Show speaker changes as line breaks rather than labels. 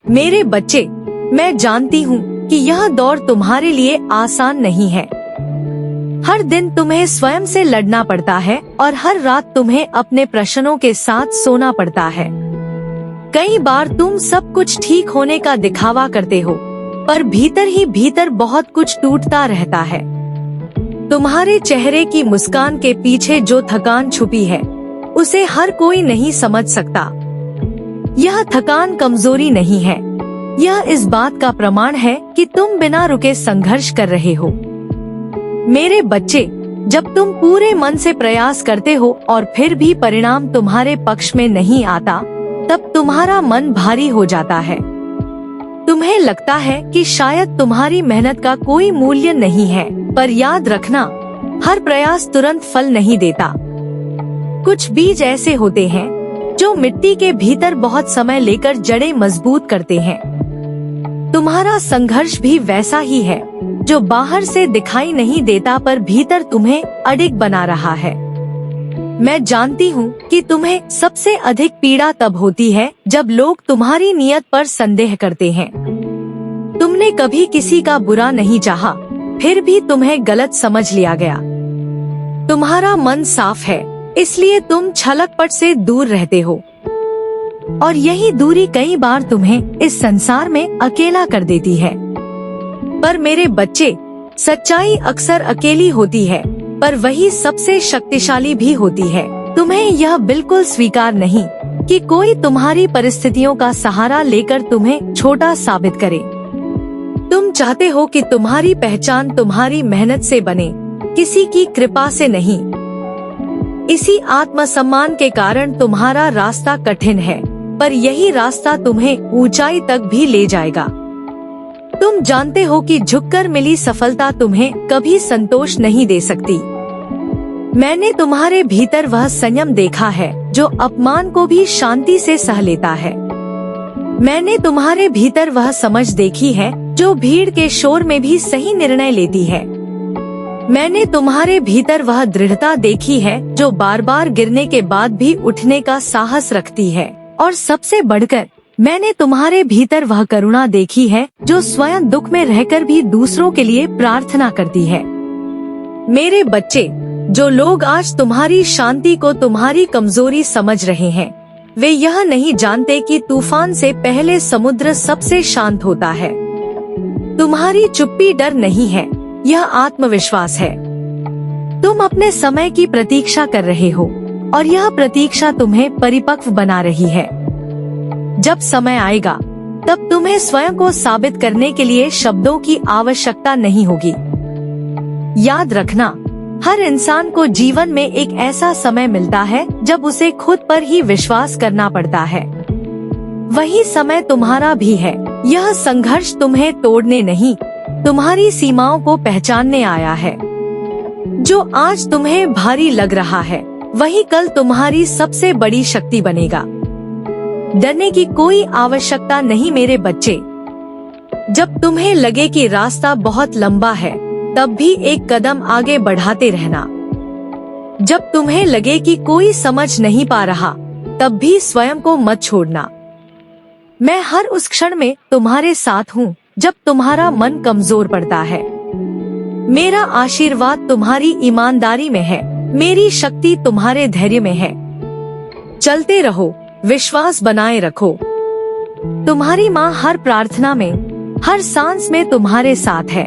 मेरे बच्चे, मैं जानती हूँ कि यह दौर तुम्हारे लिए आसान नहीं है। हर दिन तुम्हें स्वयं से लड़ना पड़ता है और हर रात तुम्हें अपने प्रश्नों के साथ सोना पड़ता है। कई बार तुम सब कुछ ठीक होने का दिखावा करते हो, पर भीतर ही भीतर बहुत कुछ टूटता रहता है। तुम्हारे चेहरे की मुस्कान के पीछे जो थकान छुपी है, उसे हर कोई नहीं समझ सकता। यह थकान कमजोरी नहीं है, यह इस बात का प्रमाण है कि तुम बिना रुके संघर्ष कर रहे हो। मेरे बच्चे, जब तुम पूरे मन से प्रयास करते हो और फिर भी परिणाम तुम्हारे पक्ष में नहीं आता, तब तुम्हारा मन भारी हो जाता है। तुम्हें लगता है कि शायद तुम्हारी मेहनत का कोई मूल्य नहीं है, पर याद रखना, हर प्रयास तुरंत फल नहीं देता। कुछ बीज ऐसे होते हैं जो मिट्टी के भीतर बहुत समय लेकर जड़ें मजबूत करते हैं। तुम्हारा संघर्ष भी वैसा ही है, जो बाहर से दिखाई नहीं देता पर भीतर तुम्हें अडिग बना रहा है। मैं जानती हूँ कि तुम्हें सबसे अधिक पीड़ा तब होती है जब लोग तुम्हारी नीयत पर संदेह करते हैं। तुमने कभी किसी का बुरा नहीं चाहा, फिर भी तुम्हें गलत समझ लिया गया। तुम्हारा मन साफ है, इसलिए तुम छलकपट से दूर रहते हो, और यही दूरी कई बार तुम्हें इस संसार में अकेला कर देती है। पर मेरे बच्चे, सच्चाई अक्सर अकेली होती है, पर वही सबसे शक्तिशाली भी होती है। तुम्हें यह बिल्कुल स्वीकार नहीं कि कोई तुम्हारी परिस्थितियों का सहारा लेकर तुम्हें छोटा साबित करे। तुम चाहते हो कि तुम्हारी पहचान तुम्हारी मेहनत से बने, किसी की कृपा से नहीं। इसी आत्मसम्मान के कारण तुम्हारा रास्ता कठिन है, पर यही रास्ता तुम्हें ऊंचाई तक भी ले जाएगा। तुम जानते हो कि झुककर मिली सफलता तुम्हें कभी संतोष नहीं दे सकती। मैंने तुम्हारे भीतर वह संयम देखा है जो अपमान को भी शांति से सह लेता है। मैंने तुम्हारे भीतर वह समझ देखी है जो भीड़ के शोर में भी सही निर्णय लेती है। मैंने तुम्हारे भीतर वह दृढ़ता देखी है जो बार बार गिरने के बाद भी उठने का साहस रखती है, और सबसे बढ़कर मैंने तुम्हारे भीतर वह करुणा देखी है जो स्वयं दुख में रहकर भी दूसरों के लिए प्रार्थना करती है। मेरे बच्चे, जो लोग आज तुम्हारी शांति को तुम्हारी कमजोरी समझ रहे हैं, वे यह नहीं जानते कि तूफान से पहले समुद्र सबसे शांत होता है। तुम्हारी चुप्पी डर नहीं है, यह आत्मविश्वास है। तुम अपने समय की प्रतीक्षा कर रहे हो, और यह प्रतीक्षा तुम्हें परिपक्व बना रही है। जब समय आएगा, तब तुम्हें स्वयं को साबित करने के लिए शब्दों की आवश्यकता नहीं होगी। याद रखना, हर इंसान को जीवन में एक ऐसा समय मिलता है जब उसे खुद पर ही विश्वास करना पड़ता है। वही समय तुम्हारा भी है। यह संघर्ष तुम्हें तोड़ने नहीं, तुम्हारी सीमाओं को पहचानने आया है। जो आज तुम्हें भारी लग रहा है, वही कल तुम्हारी सबसे बड़ी शक्ति बनेगा। डरने की कोई आवश्यकता नहीं मेरे बच्चे। जब तुम्हें लगे कि रास्ता बहुत लंबा है, तब भी एक कदम आगे बढ़ाते रहना। जब तुम्हें लगे कि कोई समझ नहीं पा रहा, तब भी स्वयं को मत छोड़ना। मैं हर उस क्षण में तुम्हारे साथ हूँ जब तुम्हारा मन कमजोर पड़ता है। मेरा आशीर्वाद तुम्हारी ईमानदारी में है, मेरी शक्ति तुम्हारे धैर्य में है। चलते रहो, विश्वास बनाए रखो। तुम्हारी माँ हर प्रार्थना में, हर सांस में तुम्हारे साथ है।